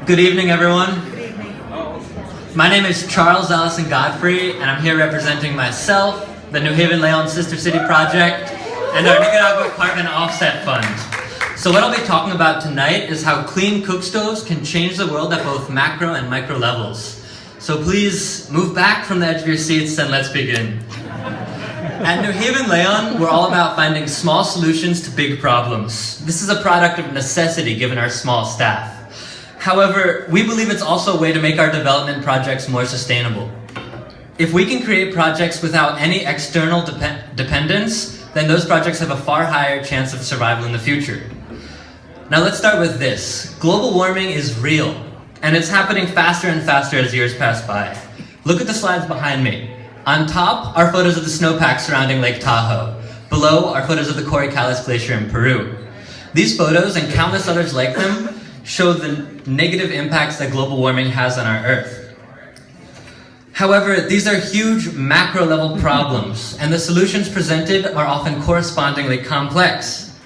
Good evening, everyone. Good evening. My name is Charles Allison-Godfrey, and I'm here representing myself, the New Haven Leon Sister City Project, and our Nicaragua Carbon Offset Fund. So what I'll be talking about tonight is how clean cook stoves can change the world at both macro and micro levels. So please move back from the edge of your seats and let's begin. At New Haven Leon, we're all about finding small solutions to big problems. This is a product of necessity given our small staff. However, we believe it's also a way to make our development projects more sustainable. If we can create projects without any external dependence, then those projects have a far higher chance of survival in the future. Now let's start with this. Global warming is real, and it's happening faster and faster as years pass by. Look at the slides behind me. On top are photos of the snowpack surrounding Lake Tahoe. Below are photos of the Corrientes Glacier in Peru. These photos, and countless others like them, show the negative impacts that global warming has on our Earth. However, these are huge macro-level problems, and the solutions presented are often correspondingly complex.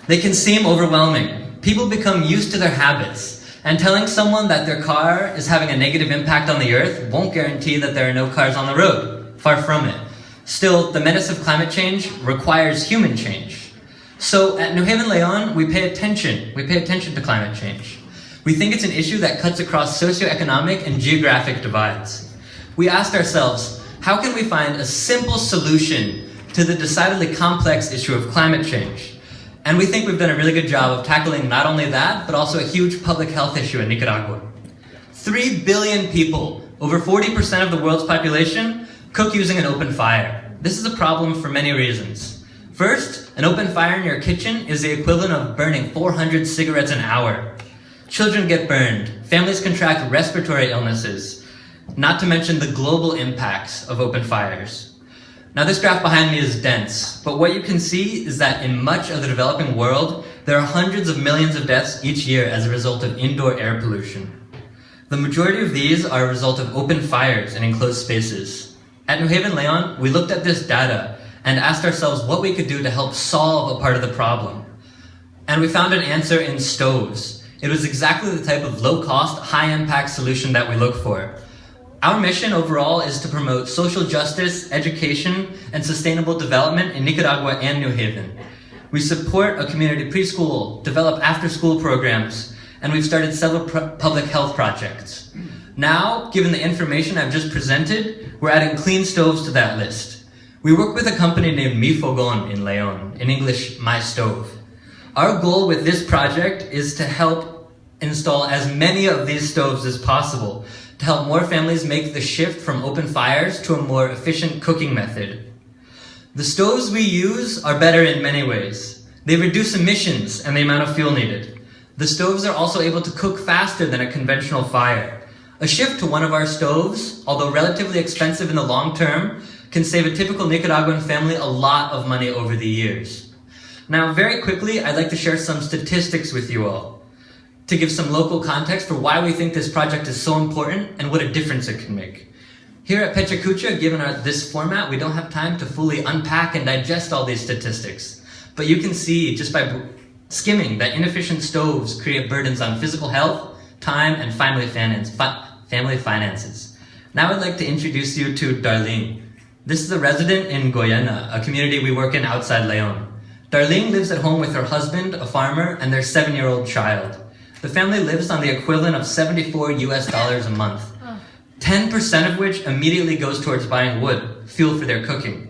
They can seem overwhelming. People become used to their habits, and telling someone that their car is having a negative impact on the Earth won't guarantee that there are no cars on the road. Far from it. Still, the menace of climate change requires human change. So at New Haven Leon, we pay attention to climate change. We think it's an issue that cuts across socioeconomic and geographic divides. We asked ourselves, how can we find a simple solution to the decidedly complex issue of climate change? And we think we've done a really good job of tackling not only that, but also a huge public health issue in Nicaragua. 3 billion people, over 40% of the world's population, cook using an open fire. This is a problem for many reasons. First, an open fire in your kitchen is the equivalent of burning 400 cigarettes an hour. Children get burned, families contract respiratory illnesses, not to mention the global impacts of open fires. Now this graph behind me is dense, but what you can see is that in much of the developing world, there are hundreds of millions of deaths each year as a result of indoor air pollution. The majority of these are a result of open fires in enclosed spaces. At New Haven Leon, we looked at this data and asked ourselves what we could do to help solve a part of the problem. And we found an answer in stoves. It was exactly the type of low-cost, high-impact solution that we look for. Our mission overall is to promote social justice, education, and sustainable development in Nicaragua and New Haven. We support a community preschool, develop after-school programs, and we've started several public health projects. Now, given the information I've just presented, we're adding clean stoves to that list. We work with a company named Mi Fogon in Leon, in English, My Stove. Our goal with this project is to help install as many of these stoves as possible, to help more families make the shift from open fires to a more efficient cooking method. The stoves we use are better in many ways. They reduce emissions and the amount of fuel needed. The stoves are also able to cook faster than a conventional fire. A shift to one of our stoves, although relatively expensive in the long term, can save a typical Nicaraguan family a lot of money over the years. Now, very quickly, I'd like to share some statistics with you all to give some local context for why we think this project is so important and what a difference it can make. Here at Pechacucha, given this format, we don't have time to fully unpack and digest all these statistics. But you can see just by skimming that inefficient stoves create burdens on physical health, time, and family finances. Now I'd like to introduce you to Darlene. This is a resident in Goyena, a community we work in outside Leon. Darlene lives at home with her husband, a farmer, and their 7-year-old child. The family lives on the equivalent of $74 a month, 10% of which immediately goes towards buying wood, fuel for their cooking.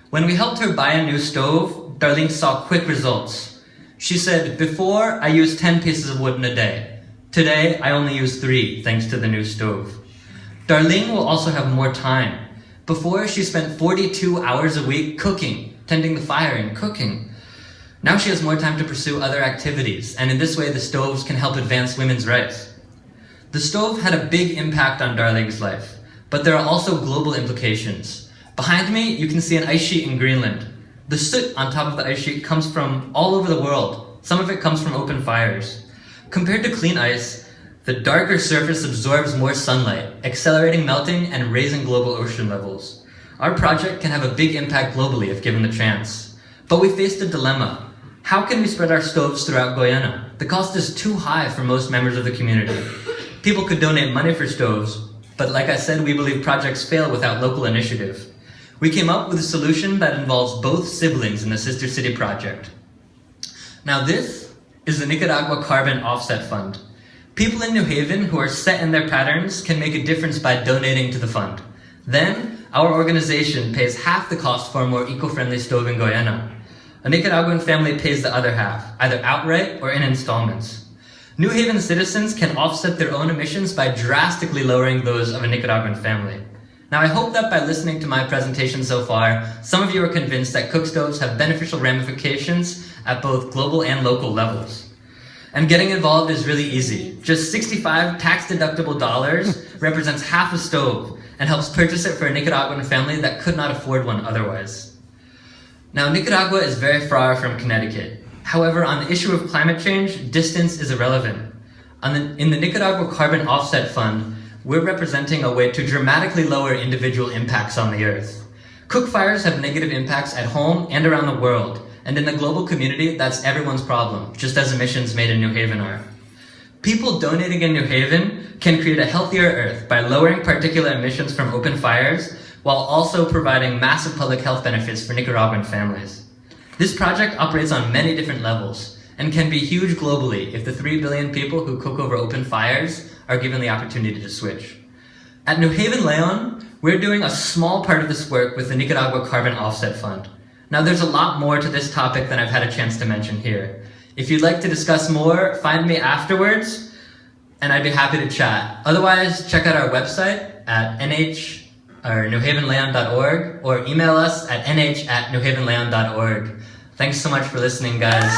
When we helped her buy a new stove, Darlene saw quick results. She said, "Before, I used 10 pieces of wood in a day. Today, I only use 3, thanks to the new stove." Darlene will also have more time. Before, she spent 42 hours a week cooking, tending the fire and cooking. Now she has more time to pursue other activities, and in this way the stoves can help advance women's rights. The stove had a big impact on Darlene's life, but there are also global implications. Behind me, you can see an ice sheet in Greenland. The soot on top of the ice sheet comes from all over the world. Some of it comes from open fires. Compared to clean ice, the darker surface absorbs more sunlight, accelerating melting and raising global ocean levels. Our project can have a big impact globally if given the chance. But we faced a dilemma. How can we spread our stoves throughout Goyena? The cost is too high for most members of the community. People could donate money for stoves, but like I said, we believe projects fail without local initiative. We came up with a solution that involves both siblings in the Sister City project. Now this is the Nicaragua Carbon Offset Fund. People in New Haven who are set in their patterns can make a difference by donating to the fund. Then, our organization pays half the cost for a more eco-friendly stove in Guyana. A Nicaraguan family pays the other half, either outright or in installments. New Haven citizens can offset their own emissions by drastically lowering those of a Nicaraguan family. Now I hope that by listening to my presentation so far, some of you are convinced that cook stoves have beneficial ramifications at both global and local levels. And getting involved is really easy. Just 65 tax-deductible dollars represents half a stove and helps purchase it for a Nicaraguan family that could not afford one otherwise. Now, Nicaragua is very far from Connecticut. However, on the issue of climate change, distance is irrelevant. In the Nicaragua Carbon Offset Fund, we're representing a way to dramatically lower individual impacts on the earth. Cook fires have negative impacts at home and around the world, and in the global community, that's everyone's problem, just as emissions made in New Haven are. People donating in New Haven can create a healthier earth by lowering particulate emissions from open fires, while also providing massive public health benefits for Nicaraguan families. This project operates on many different levels and can be huge globally if the 3 billion people who cook over open fires are given the opportunity to switch. At New Haven Leon, we're doing a small part of this work with the Nicaragua Carbon Offset Fund. Now there's a lot more to this topic than I've had a chance to mention here. If you'd like to discuss more, find me afterwards and I'd be happy to chat. Otherwise, check out our website at newhavenleon.org or email us at nh@newhavenleon.org. Thanks so much for listening, guys.